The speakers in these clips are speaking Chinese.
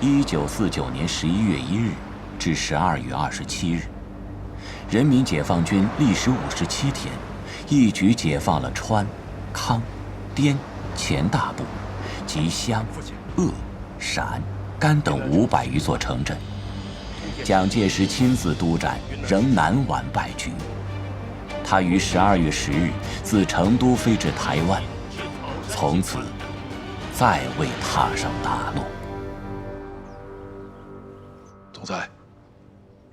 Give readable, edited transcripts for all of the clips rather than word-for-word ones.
1949年11月1日至12月27日，人民解放军历时57天，一举解放了川、康、滇前大部及湘、鄂、陕、甘等500余座城镇。蒋介石亲自督战，仍难挽败局。他于12月10日自成都飞至台湾，从此再未踏上大陆。总裁，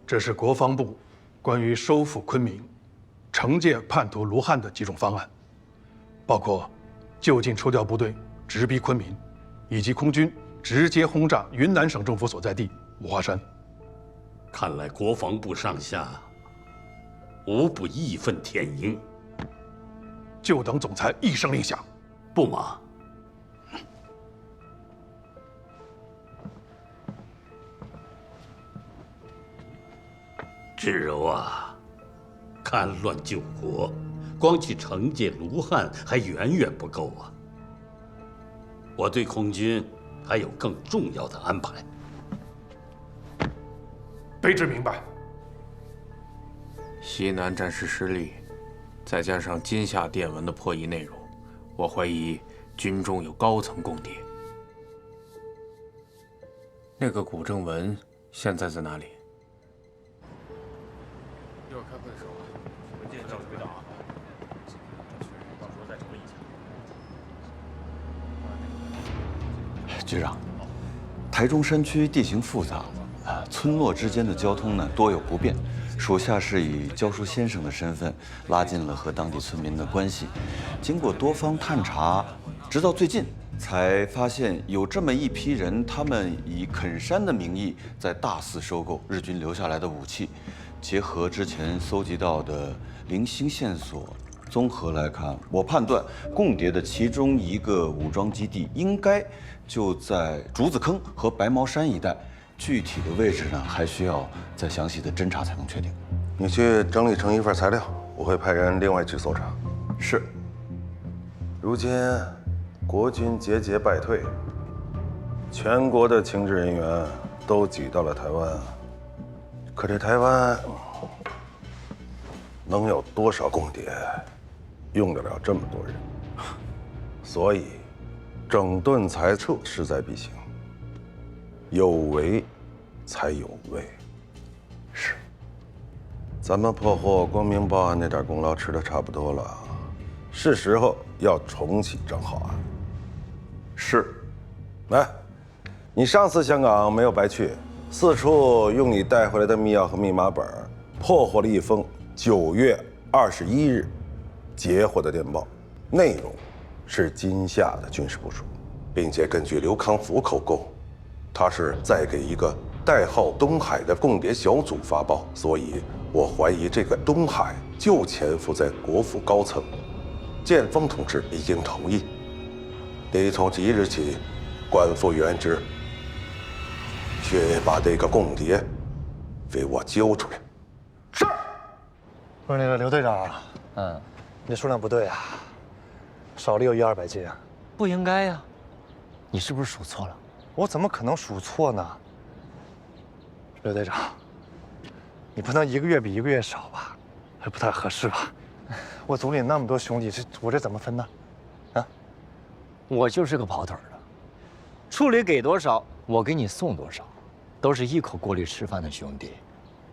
这是国防部关于收复昆明、惩戒叛徒卢汉的几种方案，包括就近抽调部队直逼昆明，以及空军直接轰炸云南省政府所在地五华山。看来国防部上下无不义愤填膺，就等总裁一声令下。不忙。志柔啊，戡乱救国，光去惩戒卢汉还远远不够啊！我对空军还有更重要的安排。卑职明白。西南战事失利，再加上今夏电文的破译内容，我怀疑军中有高层共谍。那个古正文现在在哪里？一会儿开会的时候，文件交给队长啊。到时候再整理一下。局长，台中山区地形复杂，村落之间的交通呢多有不便。属下是以教书先生的身份拉近了和当地村民的关系。经过多方探查，直到最近才发现有这么一批人，他们以垦山的名义在大肆收购日军留下来的武器。结合之前搜集到的零星线索，综合来看，我判断共谍的其中一个武装基地应该就在竹子坑和白毛山一带。具体的位置呢，还需要再详细的侦查才能确定。你去整理成一份材料，我会派人另外去搜查。是。如今国军节节败退，全国的情治人员都挤到了台湾，可这台湾能有多少共谍用得了这么多人？所以整顿裁撤势在必行。有为才有位。是。咱们破获光明报案那点功劳吃得差不多了，是时候要重启账号案。是。来，你上次香港没有白去，四处用你带回来的密钥和密码本，破获了一封9月21日截获的电报，内容是今夏的军事部署，并且根据刘康福口供。他是在给一个代号东海的共谍小组发报，所以我怀疑这个东海就潜伏在国府高层。建峰同志已经同意，得从即日起官复原职，却把这个共谍给我揪出来。是。不是那个刘队长，你数量不对啊，少了有100-200斤啊。不应该呀，你是不是数错了？我怎么可能数错呢？刘队长，你不能一个月比一个月少吧？还不太合适吧？我组里那么多兄弟，我这怎么分呢？啊，我就是个跑腿的，处里给多少，我给你送多少，都是一口锅里吃饭的兄弟，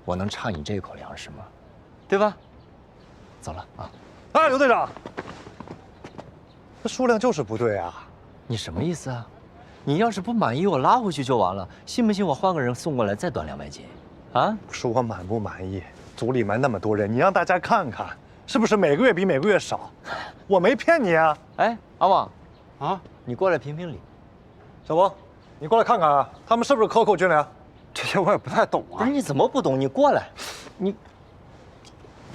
我能差你这口粮食吗？对吧？走了啊！哎，刘队长，这数量就是不对啊！你什么意思啊？你要是不满意，我拉回去就完了。信不信我换个人送过来再短200斤？啊？说我满不满意？组里面那么多人，你让大家看看，是不是每个月比每个月少？我没骗你啊！哎，阿旺，啊，你过来评评理。小王，你过来看看啊，他们是不是克扣军粮？这些我也不太懂啊。不是你怎么不懂？你过来，你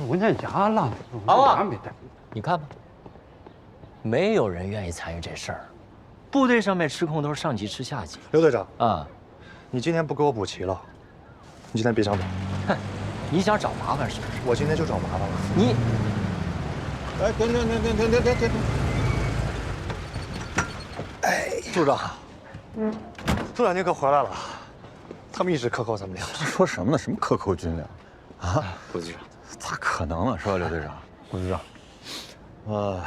文件夹烂了，阿旺没带。你看吧，没有人愿意参与这事儿。部队上面吃空都是上级吃下级。刘队长啊，你今天不给我补齐了，你今天别想走。哼，你想找麻烦是不是？我今天就找麻烦了。你，哎，停！哎，组长，组长您可回来了，他们一直克扣咱们俩。说什么呢？什么克扣军粮？啊，顾组长，咋可能呢？是吧，刘队长？顾组长，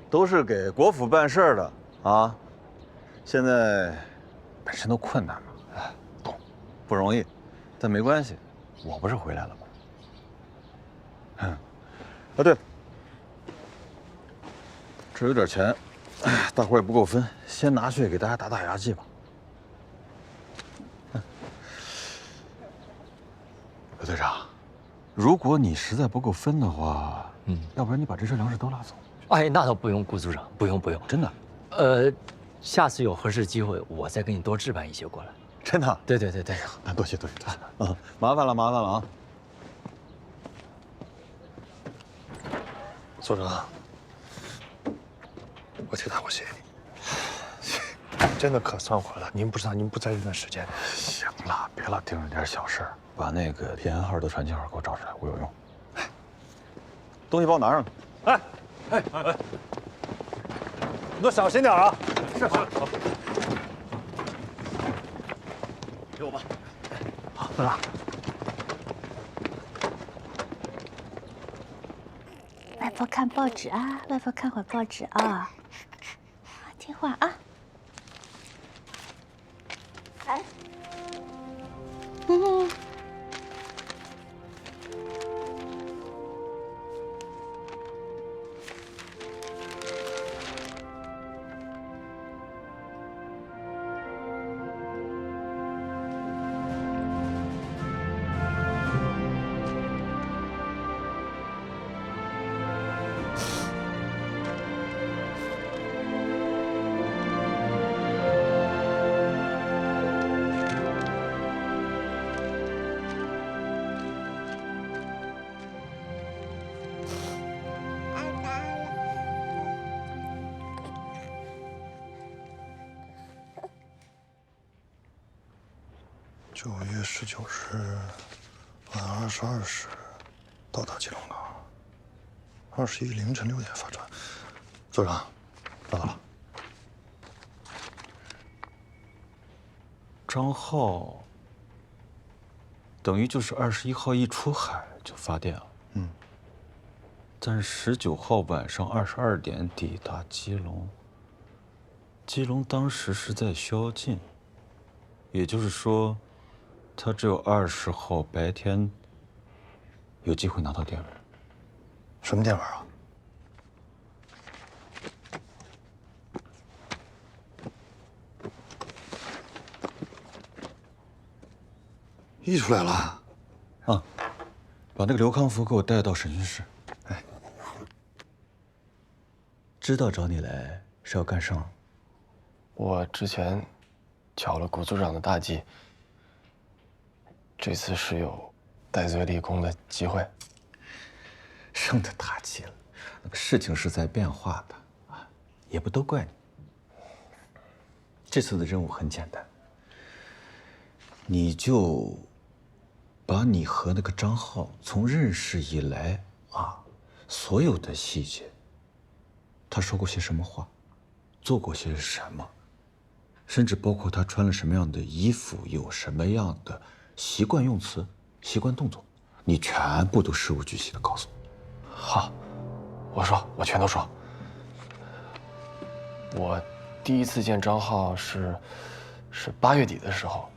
都是给国府办事的啊。现在本身都困难嘛，懂，不容易，但没关系，我不是回来了吗？对，这有点钱，大伙也不够分，先拿去给大家打打牙祭吧。刘队长，如果你实在不够分的话，要不然你把这车粮食都拉走。哎，那倒不用，顾组长，不用，真的。下次有合适机会，我再给你多置办一些过来。真的？对，那多谢啊，麻烦了啊。组长，我替大伙谢谢你，真的可算回来。您不知道，您不在这段时间。行了，别老盯着点小事儿，把那个平安号的传情号给我找出来，我有用。东西帮我拿上。你都小心点啊！是。给我吧。好，组长。外婆看报纸啊，外婆看会报纸啊，听话啊。哎，9月19日晚22时到达基隆港，21凌晨6点发船。组长，找到了。张浩等于就是21号一出海就发电了。但是19号晚上22点抵达基隆。基隆当时是在宵禁，也就是说，他只有20号白天有机会拿到电文。什么电文啊？溢出来了。啊，把那个刘康福给我带到审讯室。知道找你来是要干啥？我之前缴了谷组长的大计，这次是有戴罪立功的机会。升的大气了，那个事情是在变化的啊，也不都怪你。这次的任务很简单，你就把你和那个张浩从认识以来啊，所有的细节，他说过些什么话，做过些什么，甚至包括他穿了什么样的衣服，有什么样的习惯用词、习惯动作，你全部都事无巨细的告诉我。好，我全都说。我第一次见张浩是8月底的时候，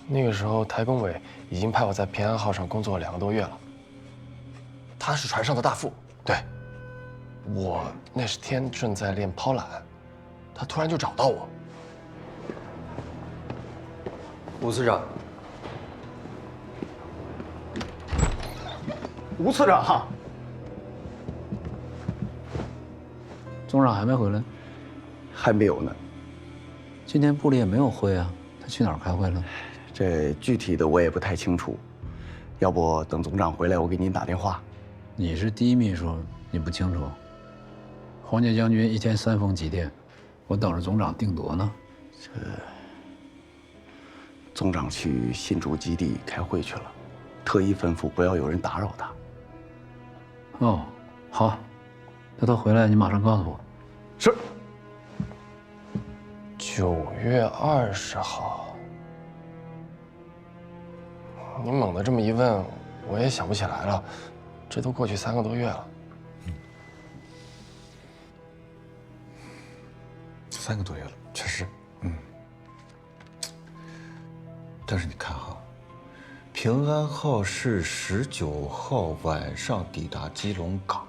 那个时候台工委已经派我在平安号上工作2个多月了。他是船上的大副，对。我那天正在练抛缆，他突然就找到我。吴次长，吴次长，总长还没回来？还没有呢。今天部里也没有会啊，他去哪儿开会了？这具体的我也不太清楚，要不等总长回来，我给您打电话。你是第一秘书，你不清楚？黄家将军1天3封急电，我等着总长定夺呢。总长去新竹基地开会去了，特意吩咐不要有人打扰他。哦，好，等他回来你马上告诉我。是。9 9月20号。你猛地这么一问，我也想不起来了。这都过去3个多月了。3个多月了，确实，但是你看哈，平安号是19号晚上抵达基隆港，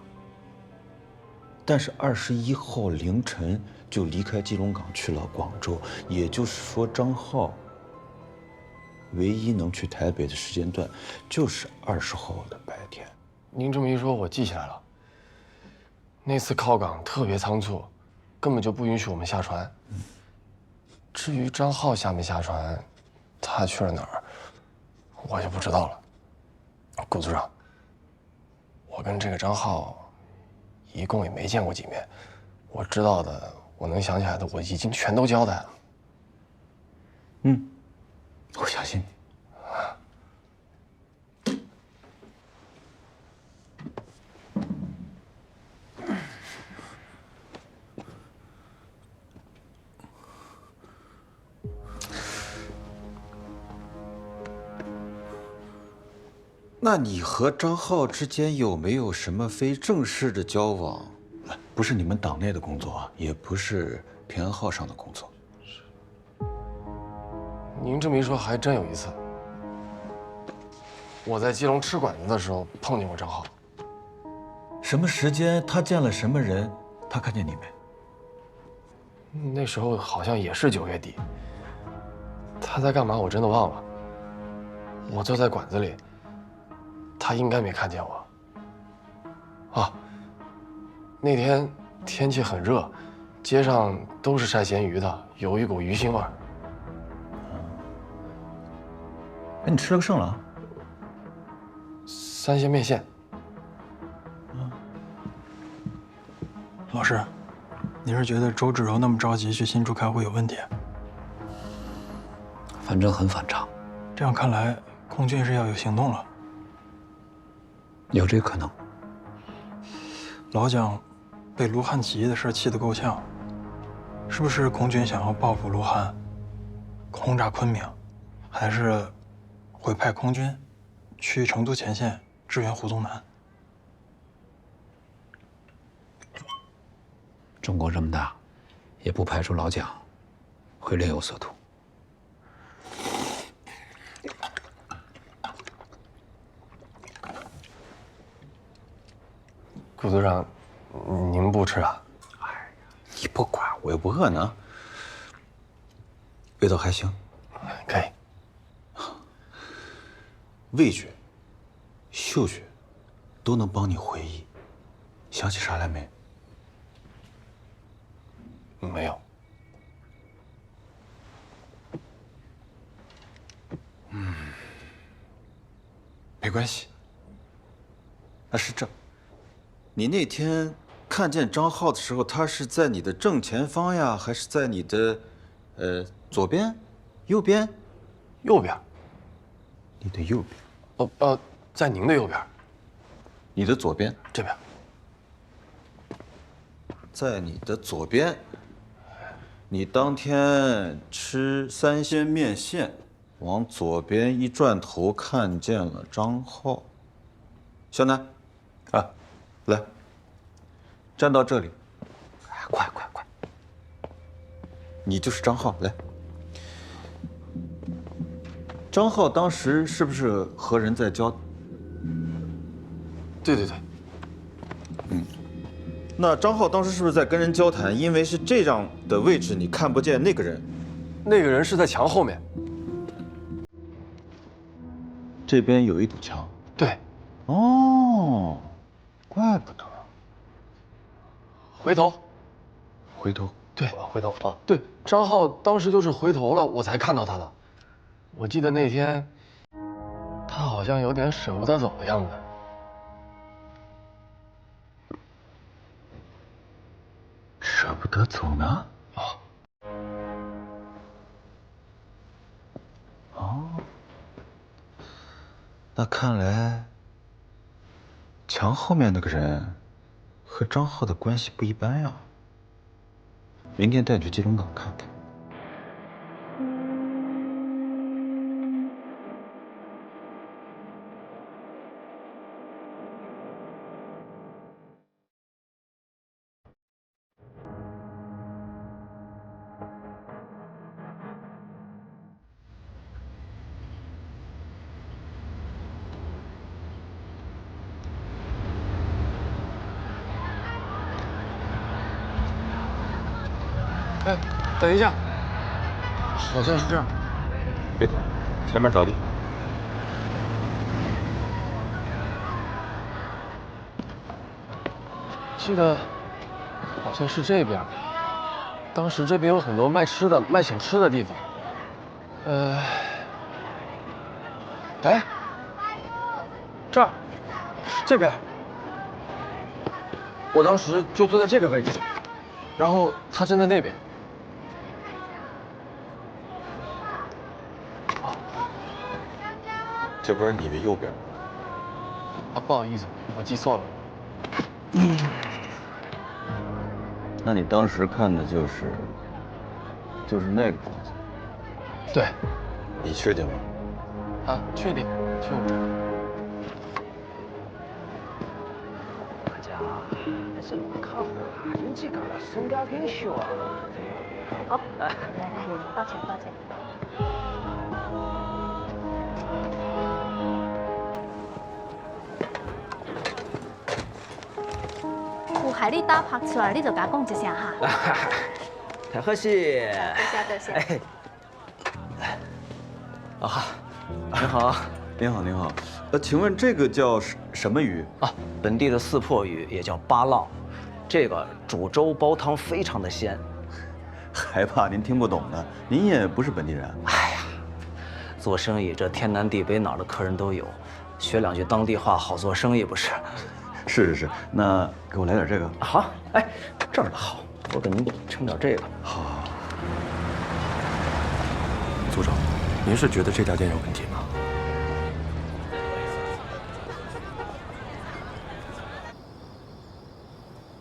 但是21号凌晨就离开基隆港去了广州，也就是说，张浩唯一能去台北的时间段就是20号的白天。您这么一说，我记起来了。那次靠港特别仓促，根本就不允许我们下船。至于张浩下没下船，他去了哪儿，我就不知道了。顾组长，我跟这个张浩一共也没见过几面，我知道的，我能想起来的，我已经全都交代了。我相信你。那你和张浩之间有没有什么非正式的交往？不是你们党内的工作，也不是平安号上的工作。您这么一说，还真有一次，我在基隆吃馆子的时候碰见过张浩。什么时间？他见了什么人？他看见你没？那时候好像也是9月底。他在干嘛？我真的忘了。我坐在馆子里，他应该没看见我。啊，那天天气很热，街上都是晒咸鱼的，有一股鱼腥味儿。哎，你吃了个甚了？3鲜面线。老师，你是觉得周芷柔那么着急去新竹开会有问题？反正很反常。这样看来，空军是要有行动了。有这可能。老蒋被卢汉起义的事气得够呛，是不是空军想要报复卢汉，轰炸昆明，还是会派空军去成都前线支援胡宗南？中国这么大，也不排除老蒋会另有所图。顾组长，您不吃啊？哎呀，你不管，我又不饿呢。味道还行，可以。味觉、嗅觉都能帮你回忆，想起啥来没？没有。没关系。那是这，你那天看见张浩的时候，他是在你的正前方呀，还是在你的左边、右边？右边。你的右边。在您的右边。你的左边。这边。在你的左边。你当天吃3鲜面线，往左边一转头，看见了张浩。小南，啊，来，站到这里。快！你就是张浩，来。张浩当时是不是和人在交？对。那张浩当时是不是在跟人交谈？因为是这样的位置，你看不见那个人。那个人是在墙后面。这边有一堵墙。对。哦，怪不得。回头。对，回头啊。对，张浩当时就是回头了，我才看到他的。我记得那天，他好像有点舍不得走的样子。舍不得走呢？那看来墙后面那个人和张浩的关系不一般呀。明天带你去基隆港看看。哎，等一下，好像是这样。别动，前面着地。记得好像是这边。当时这边有很多卖吃的、卖小吃的地方。哎，这儿，这边。我当时就坐在这个位置，然后他站在那边。这不是你的右边。啊，不好意思，我记错了。那你当时看的就是那个房子？对。你确定吗？啊，确定，就这儿。大家还是不靠谱啊！你这个手感很小啊。哦，来，抱歉抱歉。有害你打拍出来，你就甲讲一声哈。太可惜。多谢。啊，您好，您好，您好。请问这个叫什么鱼啊？本地的四破鱼也叫巴浪，这个煮粥煲汤非常的鲜。还怕您听不懂呢？您也不是本地人。哎呀，做生意这天南地北哪儿的客人都有，学两句当地话好做生意不是？是，那给我来点这个。好，哎，这儿的好，我给您称点这个。好。组长，您是觉得这家店有问题吗？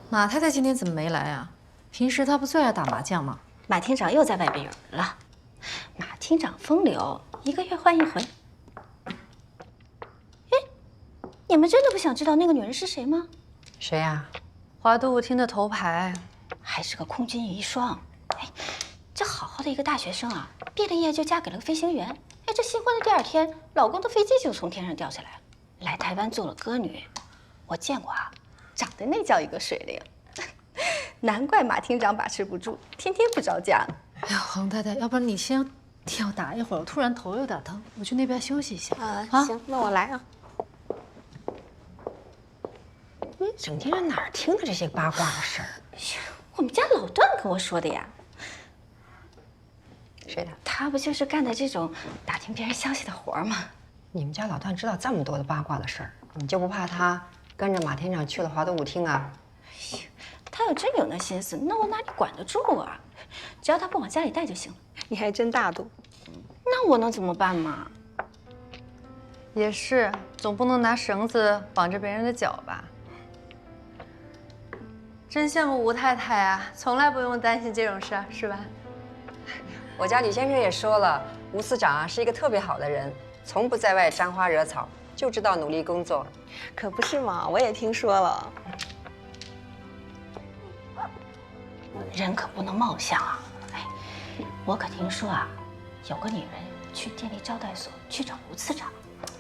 马太太今天怎么没来啊？平时她不最爱打麻将吗？马厅长又在外边游了。马厅长风流，1个月换一回。哎，你们真的不想知道那个女人是谁吗？谁呀？华都舞厅的头牌，还是个空军遗孀。哎，这好好的一个大学生啊，毕了业就嫁给了个飞行员。哎，这新婚的第2天，老公的飞机就从天上掉下来了，来台湾做了歌女。我见过啊，长得那叫一个水灵。难怪马厅长把持不住，天天不着家。哎呀，黄太太，要不然你先替我打一会儿，我突然头有点疼，我去那边休息一下。行，那我来啊。你整天上哪儿听的这些八卦的事儿？我们家老段跟我说的呀。谁的？他不就是干的这种打听别人消息的活吗？你们家老段知道这么多的八卦的事儿，你就不怕他跟着马厅长去了华都舞厅啊？他要真有那心思，那我哪里管得住啊？只要他不往家里带就行了。你还真大度。那我能怎么办嘛？也是，总不能拿绳子绑着别人的脚吧？真羡慕吴太太啊，从来不用担心这种事儿，是吧？我家李先生也说了，吴司长啊是一个特别好的人，从不在外沾花惹草，就知道努力工作。可不是嘛，我也听说了。人可不能妄想啊！哎，我可听说啊，有个女人去电力招待所去找吴次长。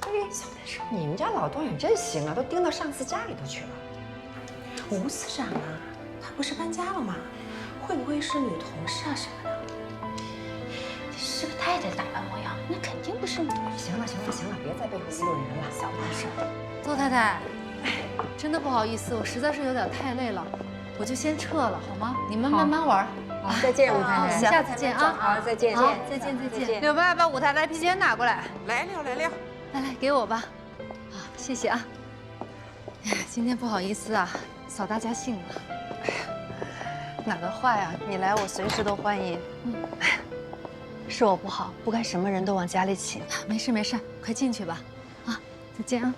哎，小点声！你们家老段也真行啊，都盯到上司家里头去了。吴司长啊，他不是搬家了吗？会不会是女同事啊什么的？是个太太打扮模样，那肯定不是女同事。行了，别在背后议论人了，小点声。邹太太，哎，真的不好意思，我实在是有点太累了。我就先撤了，好吗？你们慢慢玩。好，再见，吴太太。下次见啊！好，再见。再见。柳妈，把舞台来皮鞋拿过来。来了。来，给我吧。啊，谢谢啊。哎呀，今天不好意思啊，扫大家兴了。哎呀，哪个坏呀？你来我随时都欢迎。哎呀，是我不好，不该什么人都往家里请。没事，快进去吧。啊，再见啊。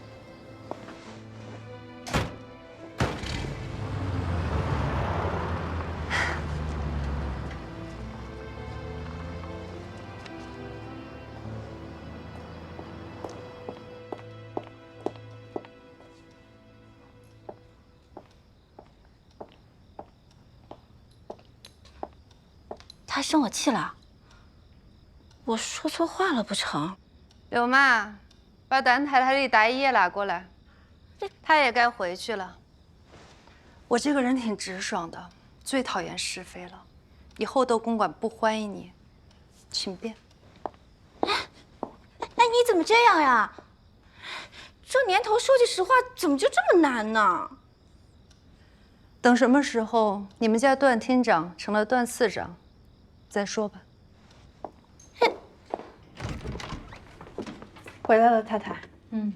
他生我气了？我说错话了不成？柳妈，把段太太的大姨也拉过来，她也该回去了。我这个人挺直爽的，最讨厌是非了。以后窦公馆不欢迎你，请便。哎，你怎么这样呀？这年头说句实话，怎么就这么难呢？等什么时候你们家段厅长成了段次长，再说吧。回来了，太太。嗯。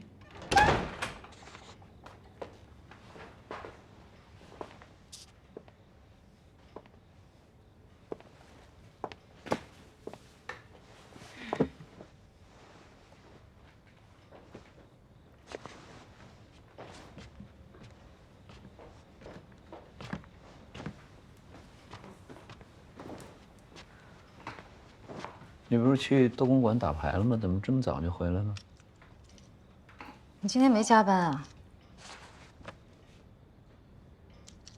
你不是去窦公馆打牌了吗？怎么这么早就回来了？你今天没加班啊？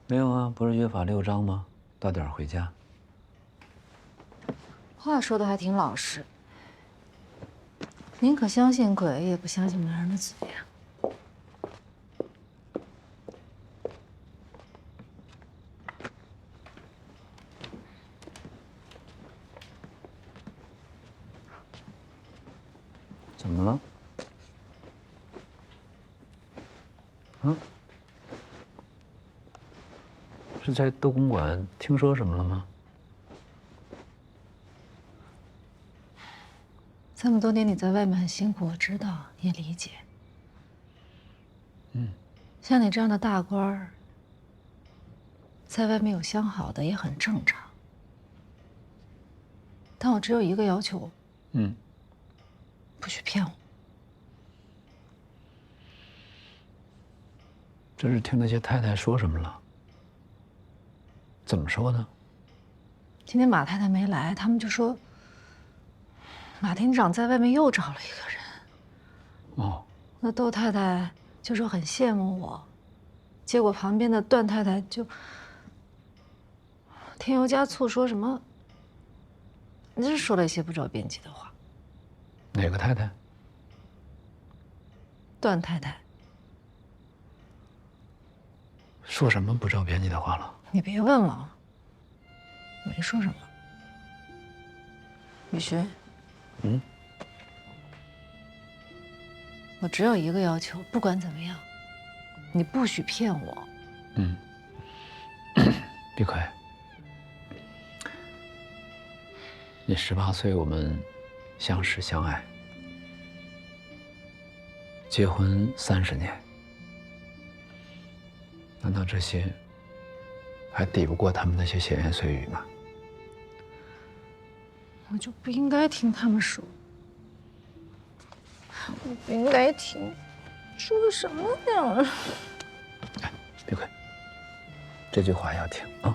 没有啊，不是约法6章吗？到点回家。话说的还挺老实，宁可相信鬼，也不相信男人的嘴呀。怎么了？嗯？是在窦公馆听说什么了吗？这么多年你在外面很辛苦，我知道，也理解。嗯，像你这样的大官儿，在外面有相好的也很正常。但我只有一个要求，嗯，不许骗我。这是听那些太太说什么了？怎么说呢？今天马太太没来，他们就说马厅长在外面又找了一个人。哦，那窦太太就说很羡慕我，结果旁边的段太太就添油加醋说什么，你是说了一些不着边际的话。哪个太太？段太太。说什么不着边际的话了？你别问了，没说什么。雨荨，嗯，我只有一个要求，不管怎么样，你不许骗我。嗯，碧葵，你18岁，我们相识相爱，结婚30年。难道这些还抵不过他们那些闲言碎语吗？我就不应该听他们说，我不应该听，说的什么呀？哎，碧葵，这句话要听啊！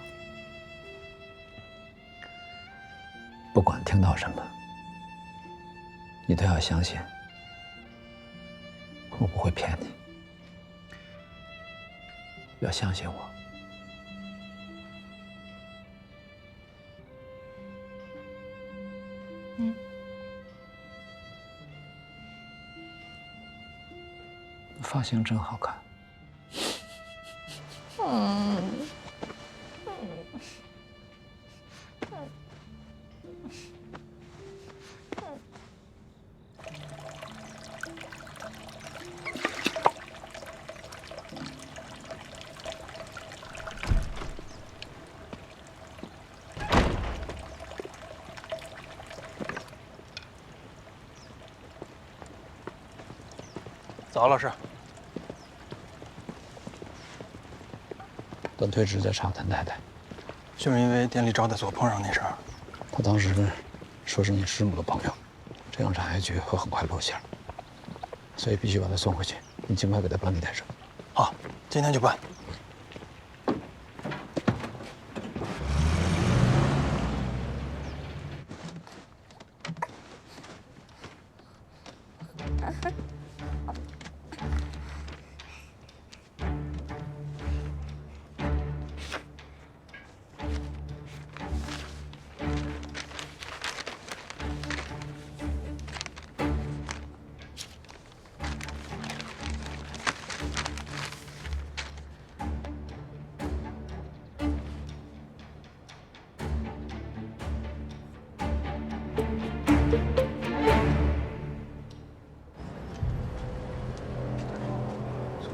不管听到什么，你都要相信，我不会骗你。要相信我。嗯。发型真好看。嗯。早，老师。段推直在查谭太太，就是因为店里招待所碰上那事儿。他当时说是你师母的朋友，这样查下去会很快露馅，所以必须把他送回去。你尽快给他办理带上。好，今天就办。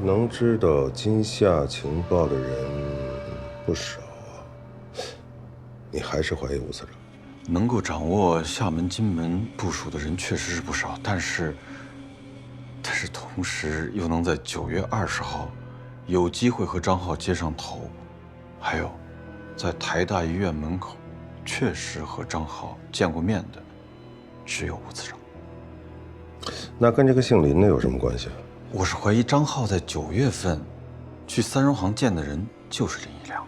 能知道金夏情报的人不少啊，你还是怀疑吴司长？能够掌握厦门、金门部署的人确实是不少，但是同时又能在9月20号有机会和张浩接上头，还有在台大医院门口确实和张浩见过面的，只有吴司长。那跟这个姓林的有什么关系啊？我是怀疑张浩在9月份去三荣行见的人就是林一良，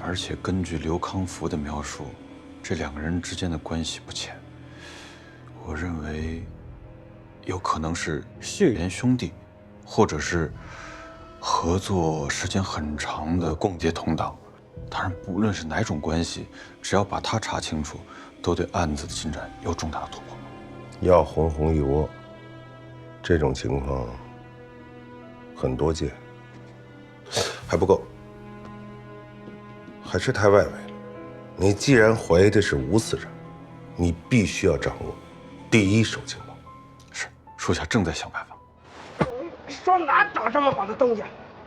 而且根据刘康福的描述，这2个人之间的关系不浅。我认为有可能是血缘兄弟，或者是合作时间很长的共谍同党。当然，不论是哪种关系，只要把他查清楚，都对案子的进展有重大的突破。要红一窝，这种情况很多见，还不够，还是太外围了。你既然怀疑的是吴司长，你必须要掌握第一手情报。是，属下正在想办法。说哪找这么好的东西，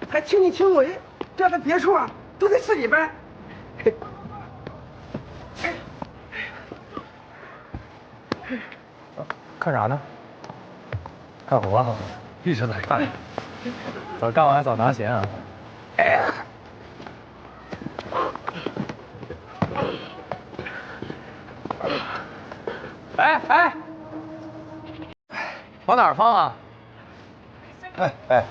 还亲力亲为，这样的别处啊，都得自己搬。看啥呢？看活啊，一直在看。早干完早拿钱啊。哎，往哪儿放啊？哎。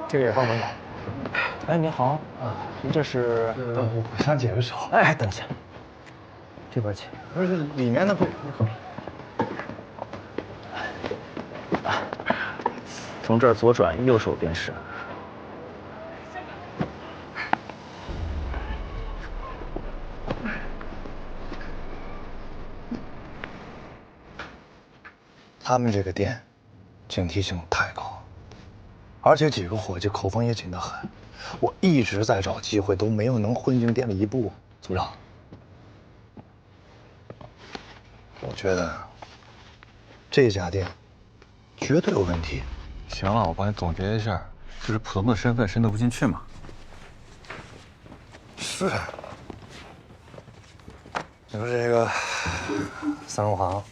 这个也放门口。哎，您好，您这是？我想解个手。哎，等一下，这边请。不是里面的不。从这儿左转，右手便是。他们这个店警惕性太高，而且几个伙计口风也紧得很。我一直在找机会，都没有能混进店里一步。组长，我觉得这家店绝对有问题。行了，我帮你总结一下，就是普通的身份渗透不进去嘛。是。你说这个三荣行，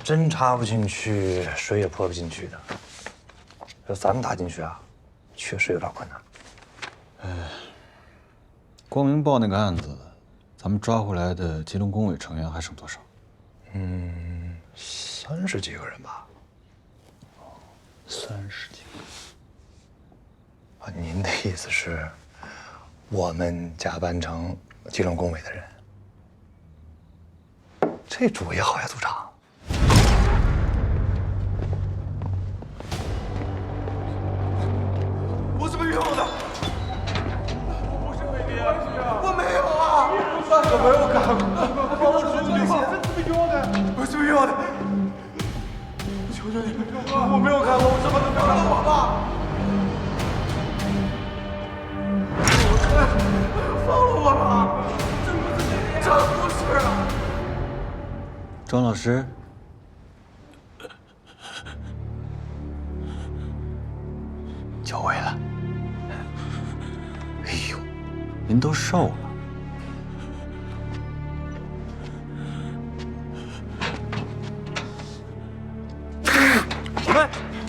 真插不进去，水也泼不进去的。要咱们打进去啊，确实有点困难。光明报那个案子，咱们抓回来的吉隆工委成员还剩多少？30几个人吧。30几个。您的意思是，我们假扮成吉隆工委的人？这主意好呀，组长。我怎么用的？我不是为别人，我没有啊！我没有干过，帮我处理好。这怎么用的？我怎么用的？我求求你，我没有干过，我什么都没有干过吧？放了我吧！这不是啊！庄老师，久违了。哎呦，您都瘦了。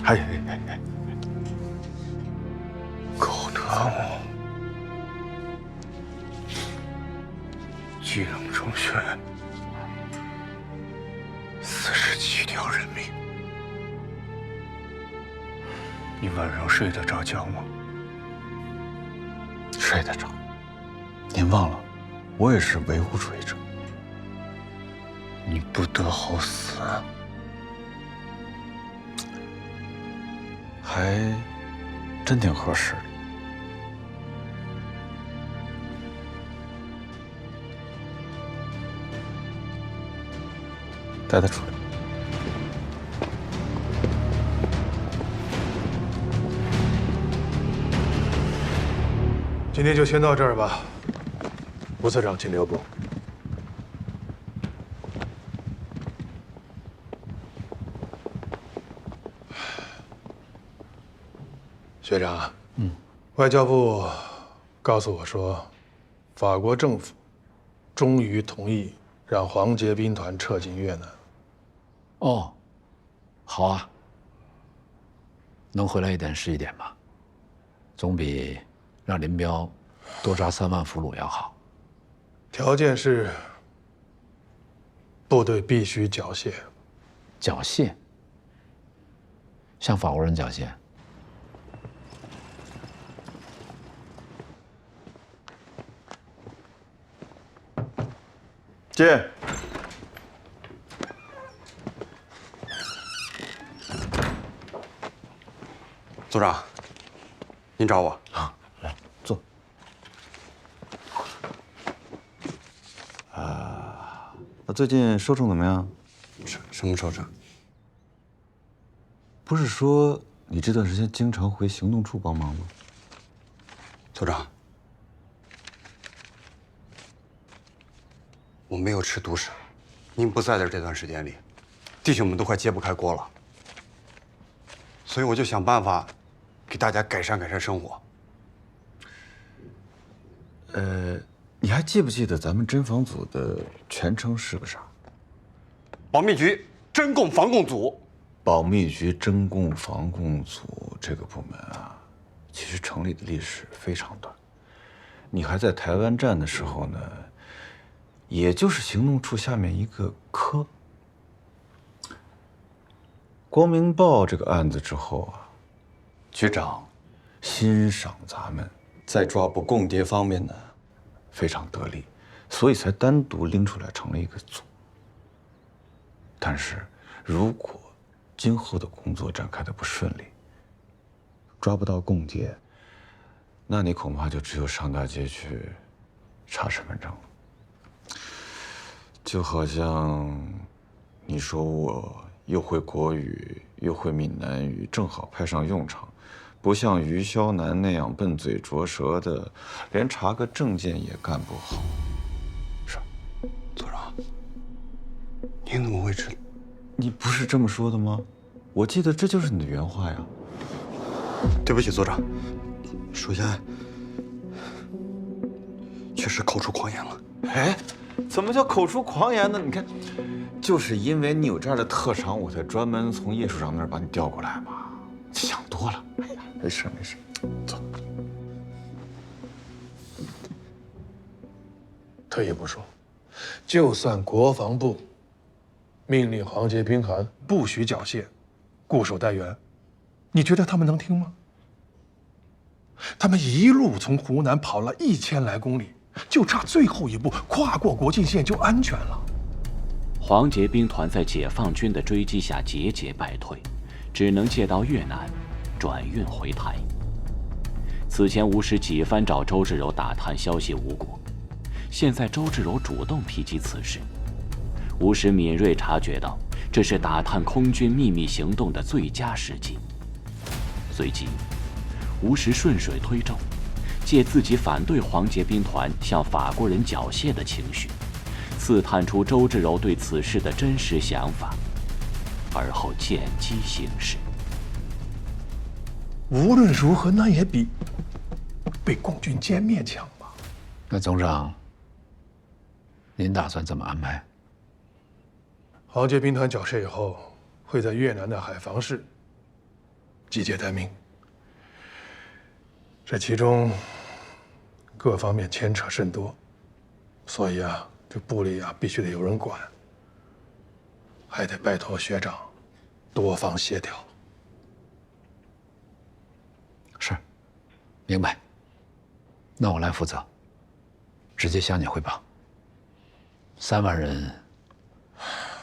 哎，狗德姆，吉隆中学47条人命，你晚上睡得着觉吗？睡得着。您忘了，我也是唯物主义者。你不得好死啊！还真挺合适的。带他出来。今天就先到这儿吧。吴次长，请留步。学长，外交部告诉我说，法国政府终于同意让黄捷兵团撤进越南。哦，好啊，能回来一点是一点吧，总比让林彪多抓3万俘虏要好。条件是，部队必须缴械。缴械？向法国人缴械？进。组长，您找我啊？来坐。那最近收成怎么样？什么收成？不是说你这段时间经常回行动处帮忙吗？组长，我没有吃独食。您不在的这段时间里，弟兄们都快揭不开锅了，所以我就想办法给大家改善生活。你还记不记得咱们侦防组的全称是个啥？保密局侦共防共组。保密局侦共防共组这个部门啊，其实成立的历史非常短。你还在台湾站的时候呢，也就是行动处下面一个科。光明报这个案子之后啊，局长欣赏咱们在抓捕共谍方面呢非常得力，所以才单独拎出来成了一个组。但是如果今后的工作展开的不顺利，抓不到共谍，那你恐怕就只有上大街去查身份证了。就好像你说我又会国语又会闽南语，正好派上用场，不像于霄南那样笨嘴拙舌的，连查个证件也干不好。是，组长，您怎么会知道？你不是这么说的吗？我记得这就是你的原话呀。对不起，组长，属下确实口出狂言了。哎，怎么叫口出狂言呢？你看，就是因为你有这样的特长，我才专门从叶署长那儿把你调过来嘛。想多了。哎呀，没事没事，走。退一步说，就算国防部命令黄捷兵团不许缴械，固守待援，你觉得他们能听吗？他们一路从湖南跑了1000来公里，就差最后一步跨过国境线就安全了。黄捷兵团在解放军的追击下节节败退，只能借道越南转运回台。此前吴石几番找周至柔打探消息无果，现在周至柔主动提及此事，吴石敏锐察觉到这是打探空军秘密行动的最佳时机。随即，吴石顺水推舟，借自己反对黄捷兵团向法国人缴械的情绪，刺探出周至柔对此事的真实想法，而后见机行事。无论如何，那也比被共军歼灭强吧？那总长，您打算怎么安排？黄捷兵团缴械以后，会在越南的海防市集结待命。这其中各方面牵扯甚多，所以啊，这部里啊必须得有人管，还得拜托学长多方协调。是，明白。那我来负责，直接向你汇报。3万人，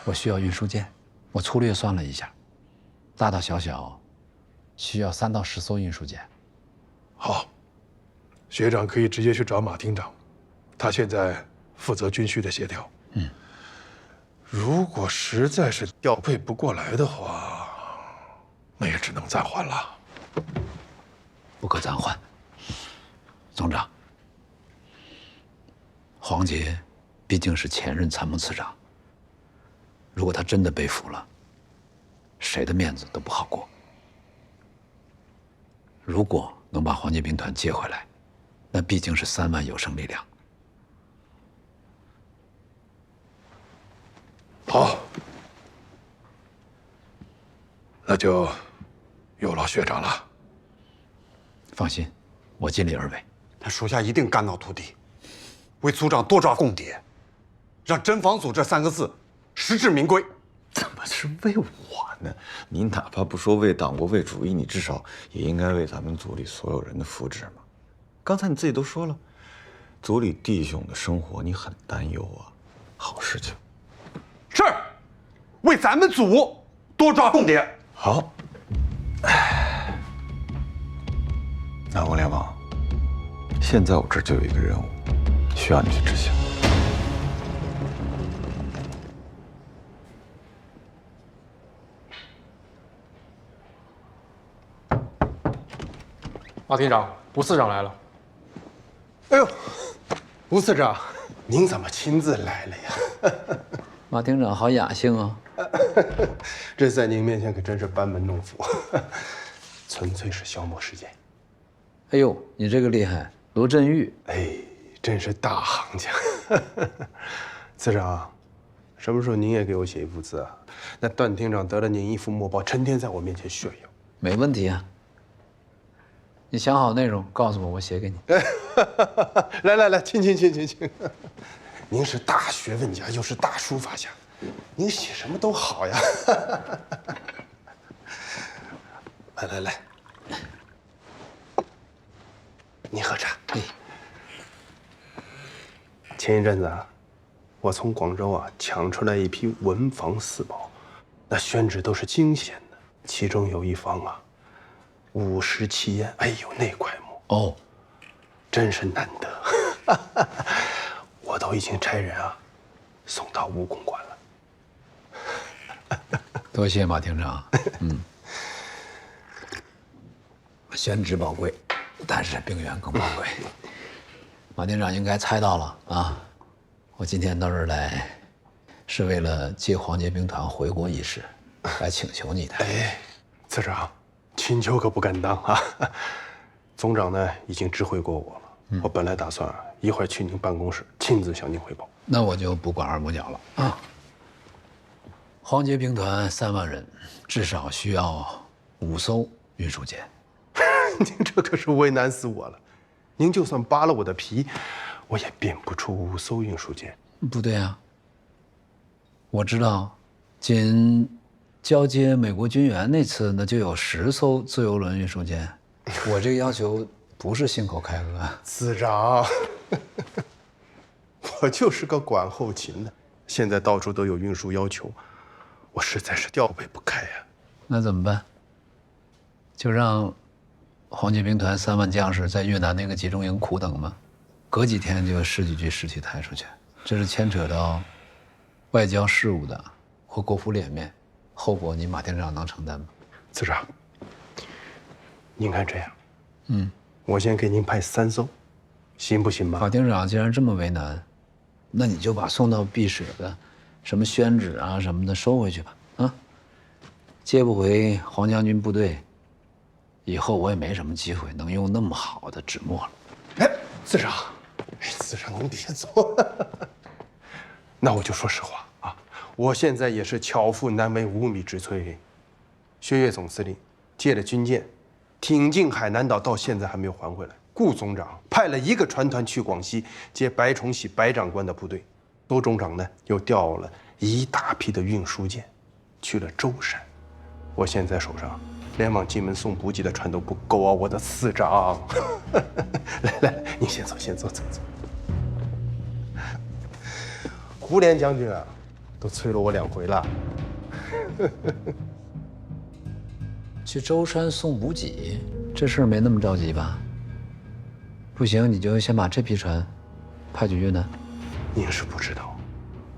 我需要运输舰，我粗略算了一下，大大小小需要3到10艘运输舰。好，学长可以直接去找马厅长，他现在负责军需的协调。如果实在是调配不过来的话，那也只能暂缓了。不可暂缓。总长，黄黄杰毕竟是前任参谋次长，如果他真的被俘了，谁的面子都不好过。如果能把黄杰兵团接回来，那毕竟是3万有生力量。好，那就有劳学长了。放心，我尽力而为。他属下一定肝脑涂地，为组长多抓共谍，让真防组这3个字实至名归。怎么是为我呢？你哪怕不说为党国为主义，你至少也应该为咱们组里所有人的福祉嘛。刚才你自己都说了，组里弟兄的生活你很担忧啊。好事情。是，为咱们组多抓共谍。好。南宫联王，现在我这儿就有一个任务，需要你去执行。马厅长，吴次长来了。哎呦，吴次长，您怎么亲自来了呀？马厅长好雅兴啊！这在您面前可真是班门弄斧，纯粹是消磨时间。哎呦，你这个厉害，罗振玉，哎，真是大行家。次长，什么时候您也给我写一幅字啊？那段厅长得了您一幅墨宝，成天在我面前炫耀。没问题啊。你想好内容告诉我，我写给你。来，请。您是大学问家，又是大书法家，您写什么都好呀。来，你喝茶。前一阵子啊，我从广州啊抢出来一批文房四宝，那宣纸都是精选的，其中有一方啊。57烟，哎呦，那块木哦，真是难得，我都已经差人啊送到武公馆了。多谢马厅长。宣纸宝贵，但是兵员更宝贵。马厅长应该猜到了啊，我今天到这儿来，是为了接黄杰兵团回国一事，来请求你的。哎，次长。请求可不敢当啊！总长呢已经知会过我了，我本来打算一会儿去您办公室亲自向您汇报。那我就不拐弯抹角了啊！黄杰兵团3万人，至少需要5艘运输舰。您这可是为难死我了！您就算扒了我的皮，我也编不出5艘运输舰。不对啊，我知道，仅交接美国军援那次，那就有10艘自由轮运输舰。我这个要求不是信口开河。次长，我就是个管后勤的，现在到处都有运输要求，我实在是调配不开呀。那怎么办？就让黄杰兵团3万将士在越南那个集中营苦等吗？隔几天就有10几具尸体抬出去，这是牵扯到外交事务的，或国府脸面。后果你马厅长能承担吗？次长，您看这样，我先给您派3艘，行不行吧？马厅长既然这么为难，那你就把送到避舍的什么宣纸啊什么的收回去吧。啊，接不回黄将军部队，以后我也没什么机会能用那么好的纸墨了。哎，次长，您别走。那我就说实话。我现在也是巧妇难为无米之炊。薛岳总司令借了军舰，挺进海南岛，到现在还没有还回来。顾总长派了1个船团去广西接白崇禧白长官的部队，周总长呢又调了一大批的运输舰去了舟山。我现在手上连往金门送补给的船都不够啊，我的次长。来，你先走。胡连将军啊，都催了我2回了。去舟山送补给，这事儿没那么着急吧？不行，你就先把这批船派去越南。您是不知道，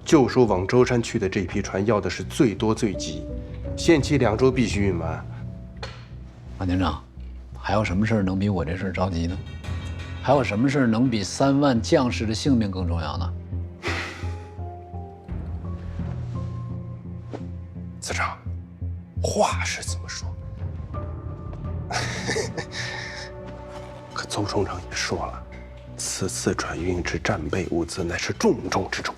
就说往舟山去的这批船要的是最多最急，限期2周必须运完。马厅长，还有什么事儿能比我这事儿着急呢？还有什么事能比3万将士的性命更重要呢？司长，话是这么说，可邹冲长也说了，此次转运之战备物资乃是重中之重。